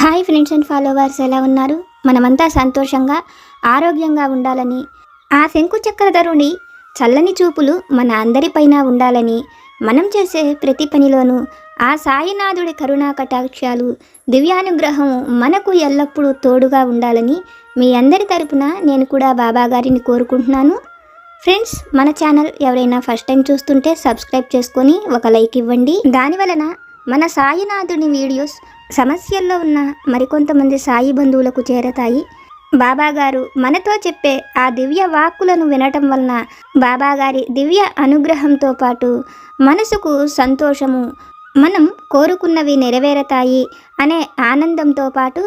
Hi friends and followers, ఎలా ఉన్నారు? మనమంతా సంతోషంగా ఆరోగ్యంగా ఉండాలని, ఆ శంకు చక్రధరుని చల్లని చూపులు మన అందరిపైన ఉండాలని, మనం చేసే ప్రతి పనిలోనూ ఆ సాయినాథుడి కరుణా కటాక్షాలు, దివ్యానుగ్రహం మనకు ఎల్లప్పుడూ తోడుగా ఉండాలని మీ అందరి తరపున నేను కూడా బాబా గారిని కోరుకుంటున్నాను. ఫ్రెండ్స్, మన ఛానల్ ఎవరైనా ఫస్ట్ టైం చూస్తుంటే సబ్స్క్రైబ్ చేసుకొని ఒక లైక్ ఇవ్వండి. దానివలన మన సాయినాథుని వీడియోస్ సమస్యల్లో ఉన్న మరికొంతమంది సాయి బంధువులకు చేరతాయి. బాబాగారు మనతో చెప్పే ఆ దివ్య వాక్కులను వినటం వలన బాబాగారి దివ్య అనుగ్రహంతో పాటు మనసుకు సంతోషము, మనం కోరుకున్నవి నెరవేరతాయి అనే ఆనందంతో పాటు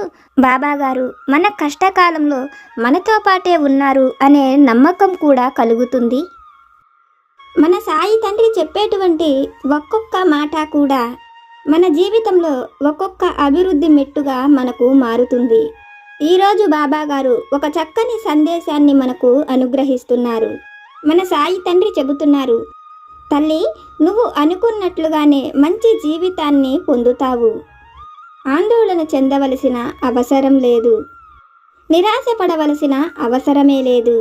బాబాగారు మన కష్టకాలంలో మనతో పాటే ఉన్నారు అనే నమ్మకం కూడా కలుగుతుంది. మన సాయి తండ్రి చెప్పేటువంటి ఒక్కొక్క మాట కూడా మన జీవితంలో ఒక్కొక్క అభివృద్ధి మెట్టుగా మనకు మారుతుంది. ఈరోజు బాబాగారు ఒక చక్కని సందేశాన్ని మనకు అనుగ్రహిస్తున్నారు. మన సాయి తండ్రి చెబుతున్నారు, తల్లి, నువ్వు అనుకున్నట్లుగానే మంచి జీవితాన్ని పొందుతావు. ఆందోళన చెందవలసిన అవసరం లేదు, నిరాశపడవలసిన అవసరమే లేదు.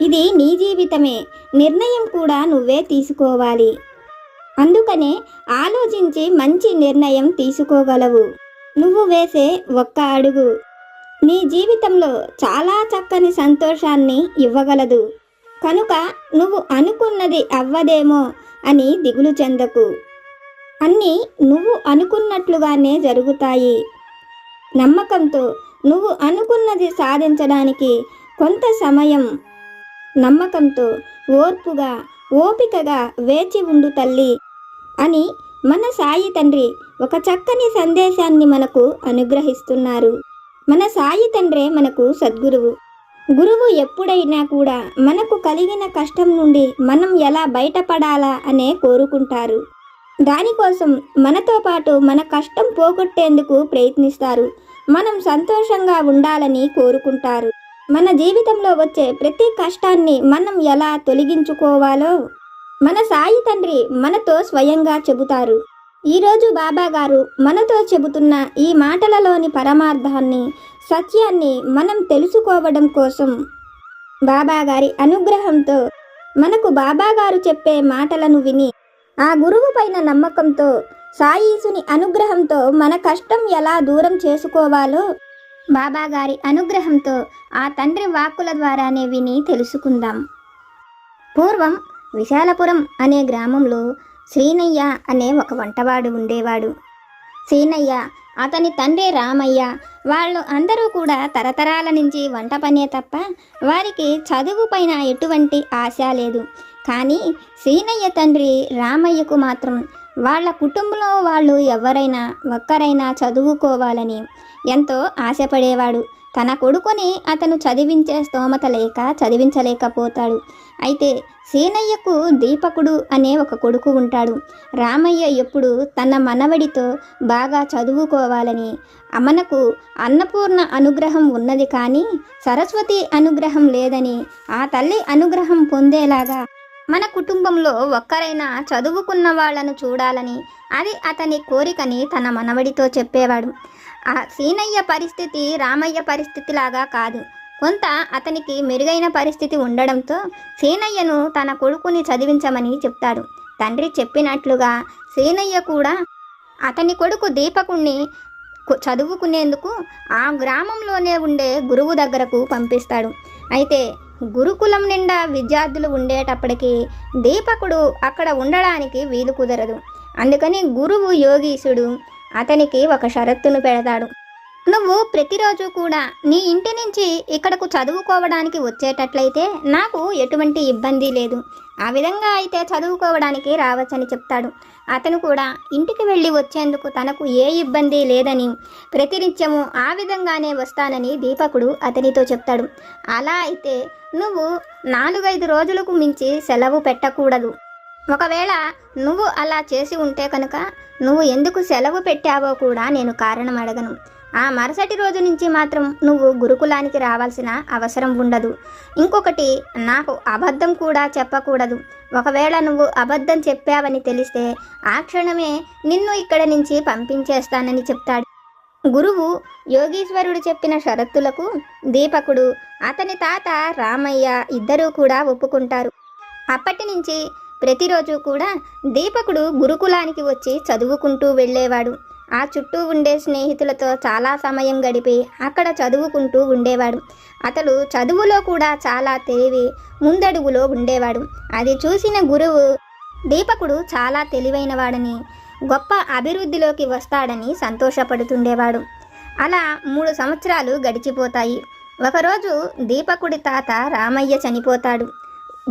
ఇది నీ జీవితమే, నిర్ణయం కూడా నువ్వే తీసుకోవాలి. అందుకనే ఆలోచించి మంచి నిర్ణయం తీసుకోగలవు. నువ్వు వేసే ఒక్క అడుగు నీ జీవితంలో చాలా చక్కని సంతోషాన్ని ఇవ్వగలదు. కనుక నువ్వు అనుకున్నది అవ్వదేమో అని దిగులు చెందకు. అన్నీ నువ్వు అనుకున్నట్లుగానే జరుగుతాయి. నమ్మకంతో నువ్వు అనుకున్నది సాధించడానికి కొంత సమయం నమ్మకంతో ఓర్పుగా ఓపికగా వేచి ఉండు తల్లి అని మన సాయి తండ్రి ఒక చక్కని సందేశాన్ని మనకు అనుగ్రహిస్తున్నారు. మన సాయి తండ్రే మనకు సద్గురువు. గురువు ఎప్పుడైనా కూడా మనకు కలిగిన కష్టం నుండి మనం ఎలా బయటపడాలా అనే కోరుకుంటారు. దానికోసం మనతో పాటు మన కష్టం పోగొట్టేందుకు ప్రయత్నిస్తారు. మనం సంతోషంగా ఉండాలని కోరుకుంటారు. మన జీవితంలో వచ్చే ప్రతి కష్టాన్ని మనం ఎలా తొలగించుకోవాలో మన సాయి తండ్రి మనతో స్వయంగా చెబుతారు. ఈరోజు బాబాగారు మనతో చెబుతున్న ఈ మాటలలోని పరమార్థాన్ని, సత్యాన్ని మనం తెలుసుకోవడం కోసం బాబాగారి అనుగ్రహంతో మనకు బాబాగారు చెప్పే మాటలను విని ఆ గురువు పైన నమ్మకంతో సాయీసుని అనుగ్రహంతో మన కష్టం ఎలా దూరం చేసుకోవాలో బాబాగారి అనుగ్రహంతో ఆ తండ్రి వాక్కుల ద్వారానే విని తెలుసుకుందాం. పూర్వం విశాలపురం అనే గ్రామంలో శ్రీనయ్య అనే ఒక వంటవాడు ఉండేవాడు. శ్రీనయ్య, అతని తండ్రి రామయ్య, వాళ్ళు అందరూ కూడా తరతరాల నుంచి వంట పనే తప్ప వారికి చదువు పైన ఎటువంటి ఆశ లేదు. కానీ శ్రీనయ్య తండ్రి రామయ్యకు మాత్రం వాళ్ళ కుటుంబంలో వాళ్ళు ఎవరైనా ఒక్కరైనా చదువుకోవాలని ఎంతో ఆశపడేవాడు. తన కొడుకుని అతను చదివించే స్తోమత లేక చదివించలేకపోతాడు. అయితే సీనయ్యకు దీపకుడు అనే ఒక కొడుకు ఉంటాడు. రామయ్య ఎప్పుడు తన మనవడితో బాగా చదువుకోవాలని, మనకు అన్నపూర్ణ అనుగ్రహం ఉన్నది కానీ సరస్వతి అనుగ్రహం లేదని, ఆ తల్లి అనుగ్రహం పొందేలాగా మన కుటుంబంలో ఒక్కరైనా చదువుకున్న వాళ్ళను చూడాలని, అది అతని కోరికని తన మనవడితో చెప్పేవాడు. ఆ సీనయ్య పరిస్థితి రామయ్య పరిస్థితిలాగా కాదు. కొంత అతనికి మెరుగైన పరిస్థితి ఉండడంతో సీనయ్యను తన కొడుకుని చదివించమని చెప్తాడు. తండ్రి చెప్పినట్లుగా సీనయ్య కూడా అతని కొడుకు దీపకుణ్ణి చదువుకునేందుకు ఆ గ్రామంలోనే ఉండే గురువు దగ్గరకు పంపిస్తాడు. అయితే గురుకులం నిండా విద్యార్థులు ఉండేటప్పటికీ దీపకుడు అక్కడ ఉండడానికి వీలు కుదరదు. అందుకని గురువు యోగీశుడు అతనికి ఒక షరతును పెడతాడు. నువ్వు ప్రతిరోజు కూడా నీ ఇంటి నుంచి ఇక్కడకు చదువుకోవడానికి వచ్చేటట్లయితే నాకు ఎటువంటి ఇబ్బంది లేదు. ఆ విధంగా అయితే చదువుకోవడానికి రావచ్చని చెప్తాడు. అతను కూడా ఇంటికి వెళ్ళి వచ్చేందుకు తనకు ఏ ఇబ్బంది లేదని, ప్రతినిత్యము ఆ విధంగానే వస్తానని దీపకుడు అతనితో చెప్తాడు. అలా అయితే నువ్వు 4-5 రోజులకు మించి సెలవు పెట్టకూడదు. ఒకవేళ నువ్వు అలా చేసి ఉంటే కనుక నువ్వు ఎందుకు సెలవు పెట్టావో కూడా నేను కారణం అడగను. ఆ మరుసటి రోజు నుంచి మాత్రం నువ్వు గురుకులానికి రావాల్సిన అవసరం ఉండదు. ఇంకొకటి, నాకు అబద్ధం కూడా చెప్పకూడదు. ఒకవేళ నువ్వు అబద్ధం చెప్పావని తెలిస్తే ఆ క్షణమే నిన్ను ఇక్కడ నుంచి పంపించేస్తానని చెప్తాడు. గురువు యోగీశ్వరుడు చెప్పిన షరతులకు దీపకుడు, అతని తాత రామయ్య ఇద్దరూ కూడా ఒప్పుకుంటారు. అప్పటి నుంచి ప్రతిరోజు కూడా దీపకుడు గురుకులానికి వచ్చి చదువుకుంటూ వెళ్ళేవాడు. ఆ చుట్టూ ఉండే స్నేహితులతో చాలా సమయం గడిపి అక్కడ చదువుకుంటూ ఉండేవాడు. అతడు చదువులో కూడా చాలా తెలివి ముందడుగులో ఉండేవాడు. అది చూసిన గురువు దీపకుడు చాలా తెలివైనవాడని, గొప్ప అభివృద్ధిలోకి వస్తాడని సంతోషపడుతుండేవాడు. అలా 3 సంవత్సరాలు గడిచిపోతాయి. ఒకరోజు దీపకుడి తాత రామయ్య చనిపోతాడు.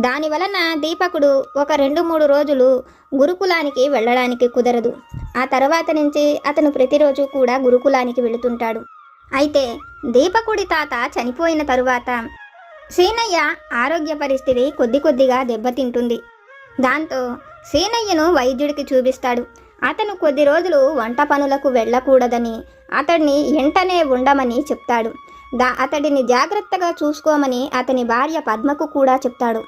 దానివలన దీపకుడు ఒక 2-3 రోజులు గురుకులానికి వెళ్ళడానికి కుదరదు. ఆ తర్వాత నుంచి అతను ప్రతిరోజు కూడా గురుకులానికి వెళుతుంటాడు. అయితే దీపకుడి తాత చనిపోయిన తరువాత సీనయ్య ఆరోగ్య పరిస్థితి కొద్దిగా దెబ్బతింటుంది. దాంతో సీనయ్యను వైద్యుడికి చూపిస్తాడు. అతను కొద్ది రోజులు వంట పనులకు వెళ్ళకూడదని, అతడిని వెంటనే ఉండమని చెప్తాడు. అతడిని జాగ్రత్తగా చూసుకోమని అతని భార్య పద్మకు కూడా చెప్తాడు.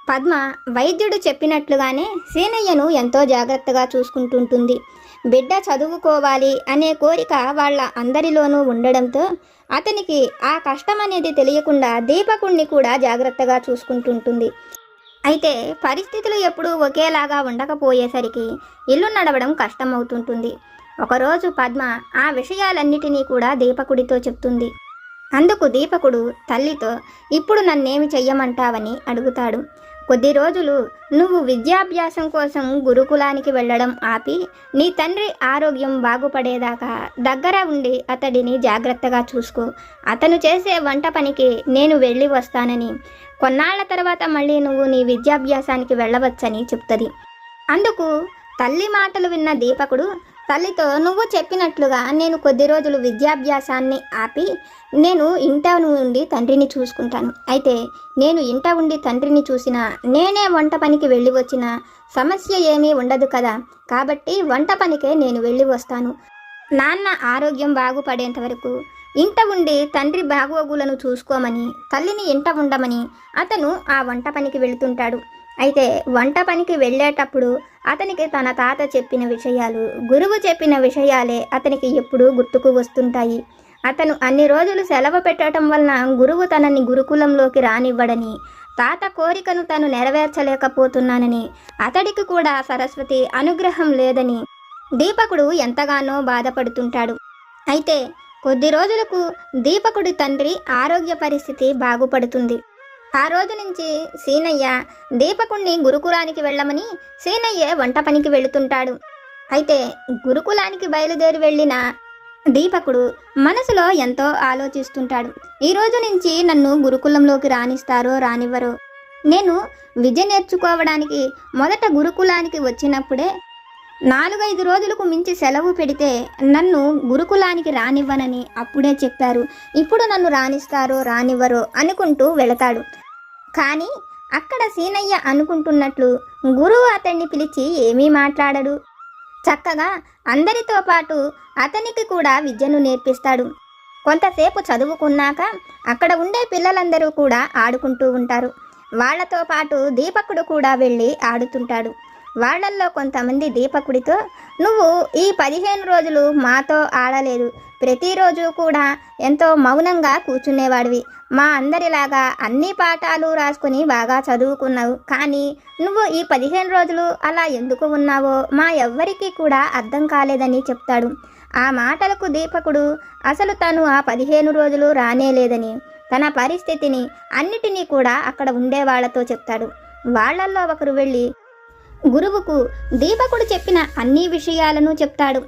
పద్మ వైద్యుడు చెప్పినట్లుగానే సీనయ్యను ఎంతో జాగ్రత్తగా చూసుకుంటుంటుంది. బిడ్డ చదువుకోవాలి అనే కోరిక వాళ్ళ అందరిలోనూ ఉండడంతో అతనికి ఆ కష్టం అనేది తెలియకుండా దీపకుణ్ణి కూడా జాగ్రత్తగా చూసుకుంటుంటుంది. అయితే పరిస్థితులు ఎప్పుడూ ఒకేలాగా ఉండకపోయేసరికి ఇల్లు నడవడం కష్టమవుతుంటుంది. ఒకరోజు పద్మ ఆ విషయాలన్నిటినీ కూడా దీపకుడితో చెప్తుంది. అందుకు దీపకుడు తల్లితో, ఇప్పుడు నన్నేమి చెయ్యమంటావని అడుగుతాడు. కొద్ది రోజులు నువ్వు విద్యాభ్యాసం కోసం గురుకులానికి వెళ్ళడం ఆపి నీ తండ్రి ఆరోగ్యం బాగుపడేదాకా దగ్గర ఉండి అతడిని జాగ్రత్తగా చూసుకో. అతను చేసే వంట పనికి నేను వెళ్ళి వస్తానని, కొన్నాళ్ల తర్వాత మళ్ళీ నువ్వు నీ విద్యాభ్యాసానికి వెళ్ళవచ్చని చెప్తుంది. అందుకు తల్లి మాటలు విన్న దీపకుడు తల్లితో, నువ్వు చెప్పినట్లుగా నేను కొద్ది రోజులు విద్యాభ్యాసాన్ని ఆపి నేను ఇంట ఉండి తండ్రిని చూసుకుంటాను. అయితే నేను ఇంట ఉండి తండ్రిని చూసినా, నేనే వంట పనికి వెళ్ళి వచ్చిన సమస్య ఏమీ ఉండదు కదా, కాబట్టి వంట పనికే నేను వెళ్ళి వస్తాను. నాన్న ఆరోగ్యం బాగుపడేంత వరకు ఇంట ఉండి తండ్రి బాగోగులను చూసుకోమని, తల్లిని ఇంట ఉండమని అతను ఆ వంట పనికి వెళుతుంటాడు. అయితే వంట పనికి వెళ్ళేటప్పుడు అతనికి తన తాత చెప్పిన విషయాలు, గురువు చెప్పిన విషయాలే అతనికి ఎప్పుడూ గుర్తుకు వస్తుంటాయి. అతను అన్ని రోజులు సెలవు పెట్టడం వలన గురువు తనని గురుకులంలోకి రానివ్వడని, తాత కోరికను తను నెరవేర్చలేకపోతున్నానని, అతడికి కూడా సరస్వతి అనుగ్రహం లేదని దీపకుడు ఎంతగానో బాధపడుతుంటాడు. అయితే కొద్ది రోజులకు దీపకుడి తండ్రి ఆరోగ్య పరిస్థితి బాగుపడుతుంది. ఆ రోజు నుంచి సీనయ్య దీపకుణ్ణి గురుకులానికి వెళ్ళమని సీనయ్య వంట పనికి వెళుతుంటాడు. అయితే గురుకులానికి బయలుదేరి వెళ్ళిన దీపకుడు మనసులో ఎంతో ఆలోచిస్తుంటాడు. ఈ రోజు నుంచి నన్ను గురుకులంలోకి రానిస్తారో రానివ్వరో, నేను విద్య నేర్చుకోవడానికి మొదట గురుకులానికి వచ్చినప్పుడే 4-5 రోజులకు మించి సెలవు పెడితే నన్ను గురుకులానికి రానివ్వనని అప్పుడే చెప్పారు. ఇప్పుడు నన్ను రానిస్తారో రానివ్వరో అనుకుంటూ వెళతాడు. కానీ అక్కడ సీనయ్య అనుకుంటున్నట్లు గురువు అతన్ని పిలిచి ఏమీ మాట్లాడడు. చక్కగా అందరితో పాటు అతనికి కూడా విద్యను నేర్పిస్తాడు. కొంతసేపు చదువుకున్నాక అక్కడ ఉండే పిల్లలందరూ కూడా ఆడుకుంటూ ఉంటారు. వాళ్లతో పాటు దీపకుడు కూడా వెళ్ళి ఆడుతుంటాడు. వాళ్లల్లో కొంతమంది దీపకుడితో, నువ్వు ఈ 15 రోజులు మాతో ఆడలేదు, ప్రతిరోజు కూడా ఎంతో మౌనంగా కూర్చునేవాడివి, మా అందరిలాగా అన్ని పాఠాలు రాసుకుని బాగా చదువుకున్నావు, కానీ నువ్వు ఈ 15 రోజులు అలా ఎందుకు ఉన్నావో మా ఎవ్వరికీ కూడా అర్థం కాలేదని చెప్తాడు. ఆ మాటలకు దీపకుడు అసలు తను ఆ 15 రోజులు రానేలేదని, తన పరిస్థితిని అన్నిటినీ కూడా అక్కడ ఉండే వాళ్లతో చెప్తాడు. వాళ్లల్లో ఒకరు వెళ్ళి గురువుకు దీపకుడు చెప్పిన అన్ని విషయాలను చెప్తాడు.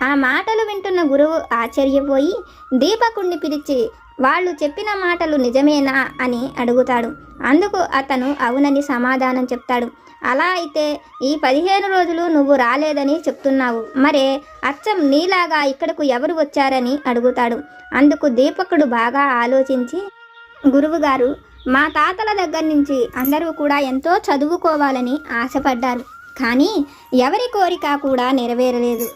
ఆ మాటలు వింటున్న గురువు ఆశ్చర్యపోయి దీపకుడిని పిలిచి వాళ్ళు చెప్పిన మాటలు నిజమేనా అని అడుగుతాడు. అందుకు అతను అవునని సమాధానం చెప్తాడు. అలా అయితే ఈ 15 రోజులు నువ్వు రాలేదని చెప్తున్నావు, మరే అచ్చం నీలాగా ఇక్కడకు ఎవరు వచ్చారని అడుగుతాడు. అందుకు దీపకుడు బాగా ఆలోచించి, గురువుగారు, మా తాతల దగ్గర నుంచి అందరూ కూడా ఎంతో చదువుకోవాలని ఆశపడ్డారు, కానీ ఎవరి కోరిక కూడా నెరవేరలేదు.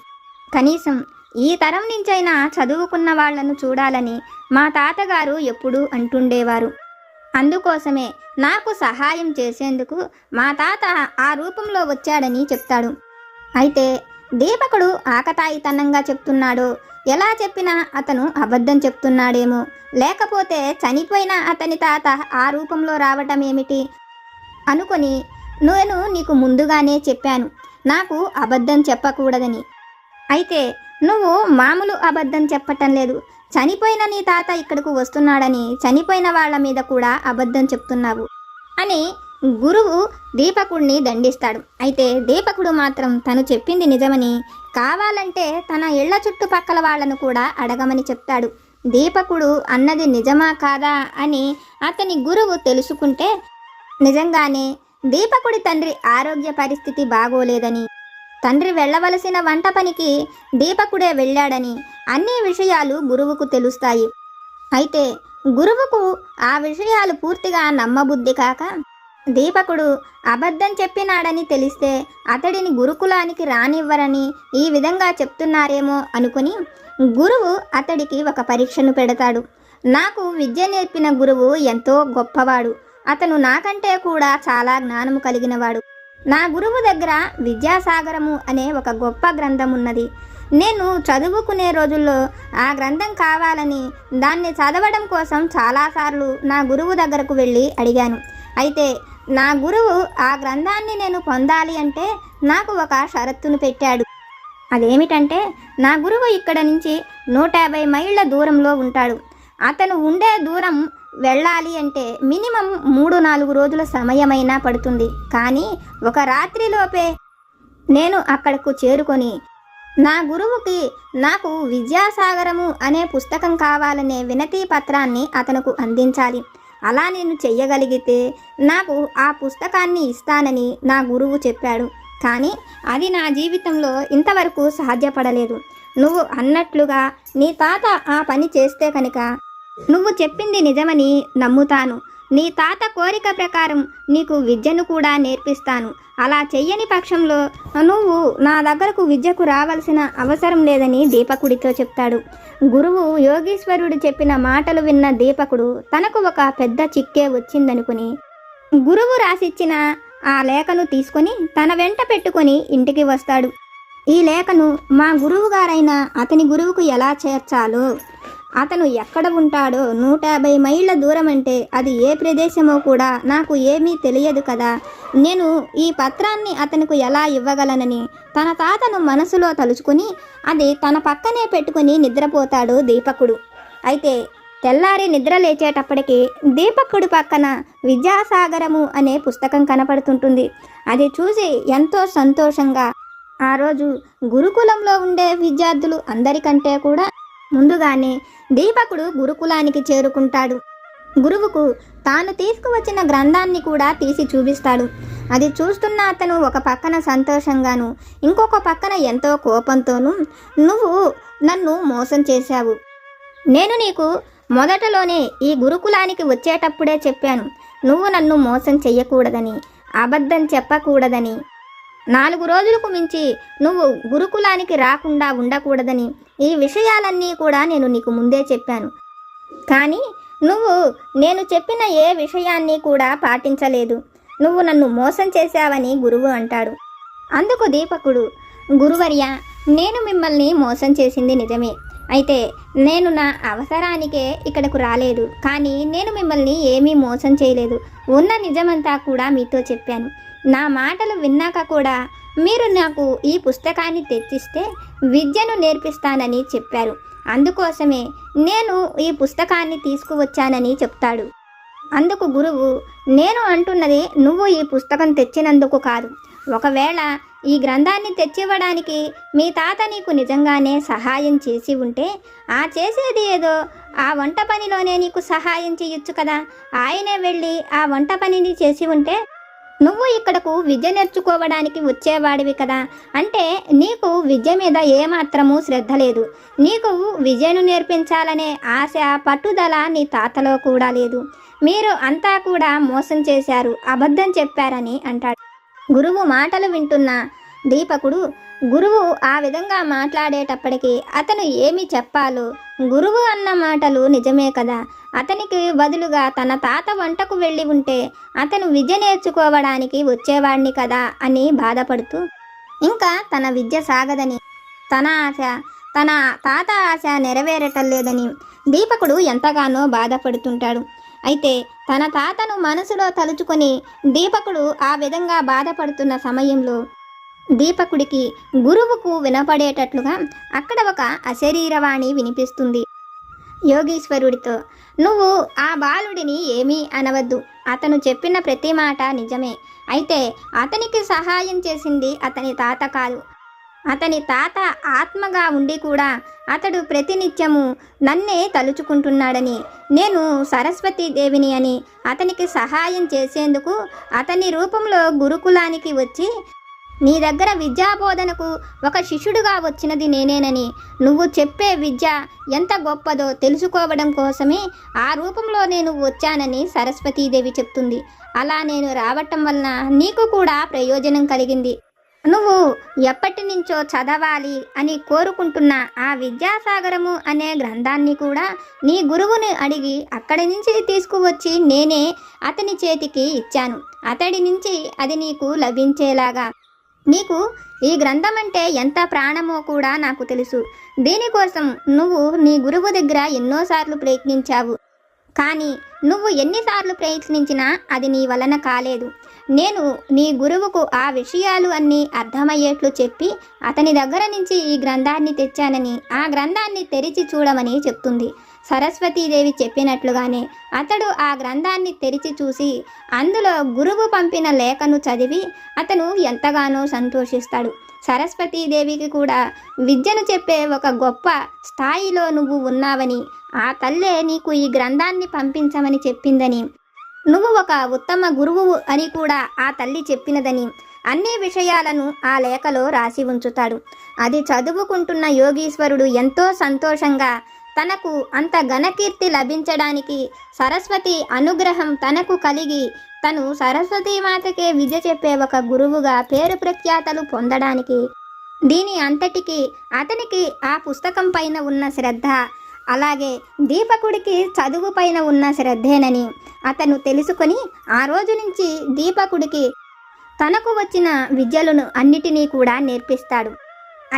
కనీసం ఈ తరం నుంచైనా చదువుకున్న వాళ్లను చూడాలని మా తాతగారు ఎప్పుడూ అంటుండేవారు. అందుకోసమే నాకు సహాయం చేసేందుకు మా తాత ఆ రూపంలో వచ్చాడని చెప్తాడు. అయితే దీపకుడు ఆకతాయితనంగా చెప్తున్నాడో, ఎలా చెప్పినా అతను అబద్ధం చెప్తున్నాడేమో, లేకపోతే చనిపోయిన అతని తాత ఆ రూపంలో రావటం ఏమిటి అనుకొని, నేను నీకు ముందుగానే చెప్పాను నాకు అబద్ధం చెప్పకూడదని. అయితే నువ్వు మామూలు అబద్ధం చెప్పటం లేదు, చనిపోయిన నీ తాత ఇక్కడకు వస్తున్నాడని చనిపోయిన వాళ్ళ మీద కూడా అబద్ధం చెప్తున్నావు అని గురువు దీపకుడిని దండిస్తాడు. అయితే దీపకుడు మాత్రం తను చెప్పింది నిజమని, కావాలంటే తన ఇళ్ల చుట్టుపక్కల వాళ్లను కూడా అడగమని చెప్తాడు. దీపకుడు అన్నది నిజమా కాదా అని అతని గురువు తెలుసుకుంటే నిజంగానే దీపకుడి తండ్రి ఆరోగ్య పరిస్థితి బాగోలేదని, తండ్రి వెళ్ళవలసిన వంట పనికి దీపకుడే వెళ్ళాడని అన్ని విషయాలు గురువుకు తెలుస్తాయి. అయితే గురువుకు ఆ విషయాలు పూర్తిగా నమ్మబుద్ధి కాక, దీపకుడు అబద్ధం చెప్పినాడని తెలిస్తే అతడిని గురుకులానికి రానివ్వరని ఈ విధంగా చెప్తున్నారేమో అనుకుని గురువు అతడికి ఒక పరీక్షను పెడతాడు. నాకు విద్య నేర్పిన గురువు ఎంతో గొప్పవాడు, అతను నాకంటే కూడా చాలా జ్ఞానము కలిగినవాడు. నా గురువు దగ్గర విద్యాసాగరము అనే ఒక గొప్ప గ్రంథం ఉన్నది. నేను చదువుకునే రోజుల్లో ఆ గ్రంథం కావాలని దాన్ని చదవడం కోసం చాలాసార్లు నా గురువు దగ్గరకు వెళ్ళి అడిగాను. అయితే నా గురువు ఆ గ్రంథాన్ని నేను పొందాలి అంటే నాకు ఒక షరతును పెట్టాడు. అదేమిటంటే నా గురువు ఇక్కడ నుంచి 150 మైళ్ళ దూరంలో ఉంటాడు. అతను ఉండే దూరం వెళ్ళాలి అంటే మినిమం 3-4 రోజుల సమయమైనా పడుతుంది. కానీ ఒక రాత్రిలోపే నేను అక్కడకు చేరుకొని నా గురువుకి నాకు విద్యాసాగరము అనే పుస్తకం కావాలనే వినతి పత్రాన్ని అతనుకు అందించాలి. అలా నేను చెయ్యగలిగితే నాకు ఆ పుస్తకాన్ని ఇస్తానని నా గురువు చెప్పాడు. కానీ అది నా జీవితంలో ఇంతవరకు సాధ్యపడలేదు. నువ్వు అన్నట్లుగా నీ తాత ఆ పని చేస్తే కనుక నువ్వు చెప్పింది నిజమని నమ్ముతాను. నీ తాత కోరిక ప్రకారం నీకు విద్యను కూడా నేర్పిస్తాను. అలా చెయ్యని పక్షంలో నువ్వు నా దగ్గరకు విద్యకు రావాల్సిన అవసరం లేదని దీపకుడితో చెప్తాడు. గురువు యోగీశ్వరుడు చెప్పిన మాటలు విన్న దీపకుడు తనకు ఒక పెద్ద చిక్కే వచ్చిందనుకుని గురువు రాసిచ్చిన ఆ లేఖను తీసుకొని తన వెంట పెట్టుకొని ఇంటికి వస్తాడు. ఈ లేఖను మా గురువు గారైన అతని గురువుకు ఎలా చేర్చాలో, అతను ఎక్కడ ఉంటాడో 150 మైళ్ళ దూరం అంటే అది ఏ ప్రదేశమో కూడా నాకు ఏమీ తెలియదు కదా, నేను ఈ పత్రాన్ని అతనికి ఎలా ఇవ్వగలనని తన తాతను మనసులో తలుచుకుని అది తన పక్కనే పెట్టుకుని నిద్రపోతాడు దీపకుడు. అయితే తెల్లారి నిద్ర లేచేటప్పటికి దీపకుడి పక్కన విద్యాసాగరము అనే పుస్తకం కనపడుతుంటుంది. అది చూసి ఎంతో సంతోషంగా ఆ రోజు గురుకులంలో ఉండే విద్యార్థులు అందరికంటే కూడా ముందుగానే దీపకుడు గురుకులానికి చేరుకుంటాడు. గురువుకు తాను తీసుకువచ్చిన గ్రంథాన్ని కూడా తీసి చూపిస్తాడు. అది చూస్తున్న అతను ఒక పక్కన సంతోషంగాను, ఇంకొక పక్కన ఎంతో కోపంతోనూ, నువ్వు నన్ను మోసం చేశావు. నేను నీకు మొదటలోనే ఈ గురుకులానికి వచ్చేటప్పుడే చెప్పాను, నువ్వు నన్ను మోసం చెయ్యకూడదని, అబద్ధం చెప్పకూడదని, 4 రోజులకు మించి నువ్వు గురుకులానికి రాకుండా ఉండకూడదని. ఈ విషయాలన్నీ కూడా నేను నీకు ముందే చెప్పాను. కానీ నువ్వు నేను చెప్పిన ఏ విషయాన్ని కూడా పాటించలేదు. నువ్వు నన్ను మోసం చేశావని గురువు అంటాడు. అందుకు దీపకుడు, గురువర్య, నేను మిమ్మల్ని మోసం చేసింది నిజమే. అయితే నేను నా అవసరానికే ఇక్కడకు రాలేదు. కానీ నేను మిమ్మల్ని ఏమీ మోసం చేయలేదు. ఉన్న నిజమంతా కూడా మీతో చెప్పాను. నా మాటలు విన్నాక కూడా మీరు నాకు ఈ పుస్తకాన్ని తెచ్చిస్తే విద్యను నేర్పిస్తానని చెప్పారు. అందుకోసమే నేను ఈ పుస్తకాన్ని తీసుకువచ్చానని చెప్తాడు. అందుకు గురువు, నేను అంటున్నది నువ్వు ఈ పుస్తకం తెచ్చినందుకు కాదు. ఒకవేళ ఈ గ్రంథాన్ని తెచ్చివ్వడానికి మీ తాత నీకు నిజంగానే సహాయం చేసి ఉంటే, ఆ చేసేది ఏదో ఆ వంట పనిలోనే నీకు సహాయం చేయొచ్చు కదా. ఆయనే వెళ్ళి ఆ వంట పనిని చేసి ఉంటే నువ్వు ఇక్కడకు విద్య నేర్చుకోవడానికి వచ్చేవాడివి కదా. అంటే నీకు విద్య మీద ఏమాత్రమూ శ్రద్ధ లేదు. నీకు విద్యను నేర్పించాలనే ఆశ, పట్టుదల నీ తాతలో కూడా లేదు. మీరు అంతా కూడా మోసం చేశారు, అబద్ధం చెప్పారని అంటాడు. గురువు మాటలు వింటున్న దీపకుడు గురువు ఆ విధంగా మాట్లాడేటప్పటికీ అతను ఏమి చెప్పాలో, గురువు అన్న మాటలు నిజమే కదా, అతనికి బదులుగా తన తాత వంటకు వెళ్ళి ఉంటే అతను విద్య నేర్చుకోవడానికి వచ్చేవాడిని కదా అని బాధపడుతూ ఇంకా తన విద్య సాగదని, తన ఆశ తన తాత ఆశ నెరవేరటం లేదని దీపకుడు ఎంతగానో బాధపడుతుంటాడు. అయితే తన తాతను మనసులో తలుచుకొని దీపకుడు ఆ విధంగా బాధపడుతున్న సమయంలో దీపకుడికి గురువుకు వినపడేటట్లుగా అక్కడ ఒక అశరీరవాణి వినిపిస్తుంది యోగీశ్వరుడితో. నువ్వు ఆ బాలుడిని ఏమీ అనవద్దు, అతను చెప్పిన ప్రతి మాట నిజమే. అయితే అతనికి సహాయం చేసింది అతని తాత కాదు, అతని తాత ఆత్మగా ఉండి కూడా అతడు ప్రతినిత్యము నన్నే తలుచుకుంటున్నాడని, నేను సరస్వతీదేవిని అని అతనికి సహాయం చేసేందుకు అతని రూపంలో గురుకులానికి వచ్చి నీ దగ్గర విద్యాబోధనకు ఒక శిష్యుడుగా వచ్చినది నేనేనని, నువ్వు చెప్పే విద్య ఎంత గొప్పదో తెలుసుకోవడం కోసమే ఆ రూపంలో నేను వచ్చానని సరస్వతీదేవి చెప్తుంది. అలా నేను రావటం వలన నీకు కూడా ప్రయోజనం కలిగింది. నువ్వు ఎప్పటి నుంచో చదవాలి అని కోరుకుంటున్న ఆ విద్యాసాగరము అనే గ్రంథాన్ని కూడా నీ గురువుని అడిగి అక్కడి నుంచి తీసుకువచ్చి నేనే అతని చేతికి ఇచ్చాను. అతడి నుంచి అది నీకు లభించేలాగా. నీకు ఈ గ్రంథం అంటే ఎంత ప్రాణమో కూడా నాకు తెలుసు. దీనికోసం నువ్వు నీ గురువు దగ్గర ఎన్నోసార్లు ప్రయత్నించావు, కానీ నువ్వు ఎన్నిసార్లు ప్రయత్నించినా అది నీ వలన కాలేదు. నేను నీ గురువుకు ఆ విషయాలు అన్నీ అర్థమయ్యేట్లు చెప్పి అతని దగ్గర నుంచి ఈ గ్రంథాన్ని తెచ్చానని ఆ గ్రంథాన్ని తెరిచి చూడమని చెప్తుంది. సరస్వతీదేవి చెప్పినట్లుగానే అతడు ఆ గ్రంథాన్ని తెరిచి చూసి అందులో గురువు పంపిన లేఖను చదివి అతను ఎంతగానో సంతోషిస్తాడు. సరస్వతీదేవికి కూడా విద్యను చెప్పే ఒక గొప్ప స్థాయిలో నువ్వు ఉన్నావని, ఆ తల్లే నీకు ఈ గ్రంథాన్ని పంపించమని చెప్పిందని, నువ్వు ఒక ఉత్తమ గురువు అని కూడా ఆ తల్లి చెప్పినదని అన్ని విషయాలను ఆ లేఖలో రాసి ఉంచుతాడు. అది చదువుకుంటున్న యోగీశ్వరుడు ఎంతో సంతోషంగా తనకు అంత ఘనకీర్తి లభించడానికి, సరస్వతి అనుగ్రహం తనకు కలిగి తను సరస్వతీమాతకే విద్య చెప్పే ఒక గురువుగా పేరు ప్రఖ్యాతలు పొందడానికి, దీని అంతటికి అతనికి ఆ పుస్తకం పైన ఉన్న శ్రద్ధ, అలాగే దీపకుడికి చదువు పైన ఉన్న శ్రద్ధేనని అతను తెలుసుకొని ఆ రోజు నుంచి దీపకుడికి తనకు వచ్చిన విద్యలను అన్నిటినీ కూడా నేర్పిస్తాడు.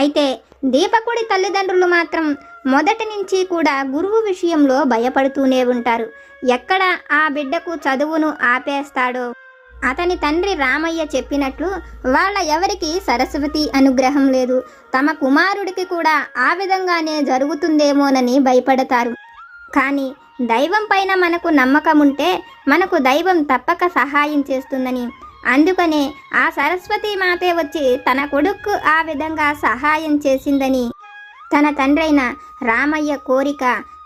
అయితే దీపకుడి తల్లిదండ్రులు మాత్రం మొదటి నుంచి కూడా గురువు విషయంలో భయపడుతూనే ఉంటారు. ఎక్కడ ఆ బిడ్డకు చదువును ఆపేస్తాడో, అతని తండ్రి రామయ్య చెప్పినట్లు వాళ్ళ ఎవరికి సరస్వతి అనుగ్రహం లేదు, తమ కుమారుడికి కూడా ఆ విధంగానే జరుగుతుందేమోనని భయపడతారు. కానీ దైవం పైన మనకు నమ్మకం ఉంటే మనకు దైవం తప్పక సహాయం చేస్తుందని, అందుకనే ఆ సరస్వతి మాతే వచ్చి తన కొడుకు ఆ విధంగా సహాయం చేసిందని తన తండ్రైన రామయ్య కోరిక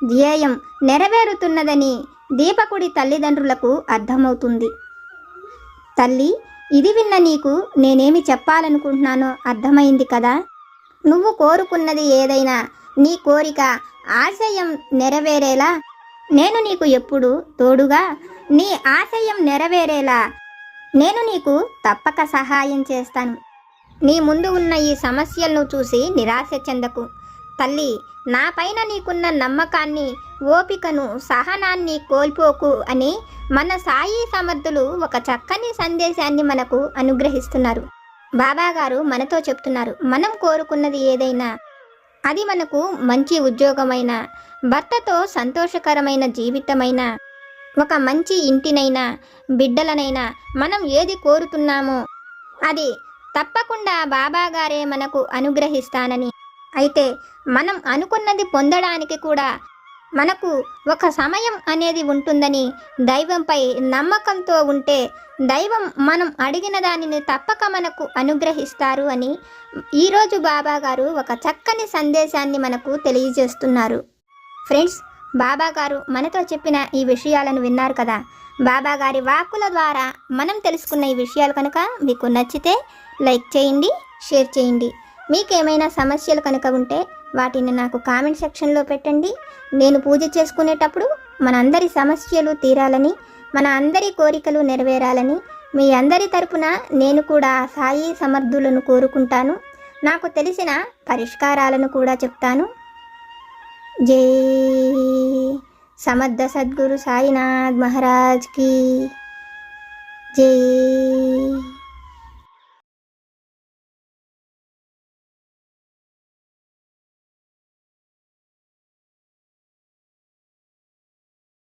ధ్యేయం నెరవేరుతున్నదని దీపకుడి తల్లిదండ్రులకు అర్థమవుతుంది. తల్లి, ఇది విన్న నీకు నేనేమి చెప్పాలనుకుంటున్నానో అర్థమైంది కదా. నువ్వు కోరుకున్నది ఏదైనా, నీ కోరిక ఆశయం నెరవేరేలా నేను నీకు ఎప్పుడు తోడుగా, నీ ఆశయం నెరవేరేలా నేను నీకు తప్పక సహాయం చేస్తాను. నీ ముందు ఉన్న ఈ సమస్యలను చూసి నిరాశ చెందకు తల్లి. నా పైన నీకున్న నమ్మకాన్ని, ఓపికను, సహనాన్ని కోల్పోకు అని మన సాయి సమర్థులు ఒక చక్కని సందేశాన్ని మనకు అనుగ్రహిస్తున్నారు. బాబాగారు మనతో చెప్తున్నారు, మనం కోరుకున్నది ఏదైనా, అది మనకు మంచి ఉద్యోగమైన, భర్తతో సంతోషకరమైన జీవితమైనా, ఒక మంచి ఇంటినైనా, బిడ్డలనైనా, మనం ఏది కోరుతున్నామో అది తప్పకుండా బాబాగారే మనకు అనుగ్రహిస్తానని, అయితే మనం అనుకున్నది పొందడానికి కూడా మనకు ఒక సమయం అనేది ఉంటుందని, దైవంపై నమ్మకంతో ఉంటే దైవం మనం అడిగిన దానిని తప్పక మనకు అనుగ్రహిస్తారు అని ఈరోజు బాబాగారు ఒక చక్కని సందేశాన్ని మనకు తెలియజేస్తున్నారు. ఫ్రెండ్స్, బాబాగారు మనతో చెప్పిన ఈ విషయాలను విన్నారు కదా. బాబాగారి వాక్కుల ద్వారా మనం తెలుసుకున్న ఈ విషయాలు కనుక మీకు నచ్చితే లైక్ చేయండి, షేర్ చేయండి. మీకేమైనా సమస్యలు కనుక ఉంటే వాటిని నాకు కామెంట్ సెక్షన్లో పెట్టండి. నేను పూజ చేసుకునేటప్పుడు మనందరి సమస్యలు తీరాలని, మన అందరి కోరికలు నెరవేరాలని మీ అందరి తరపున నేను కూడా సాయి సమర్థులను కోరుకుంటాను. నాకు తెలిసిన పరిష్కారాలను కూడా చెప్తాను. జై సమర్థ సద్గురు సాయినాథ్ మహారాజ్ की जय।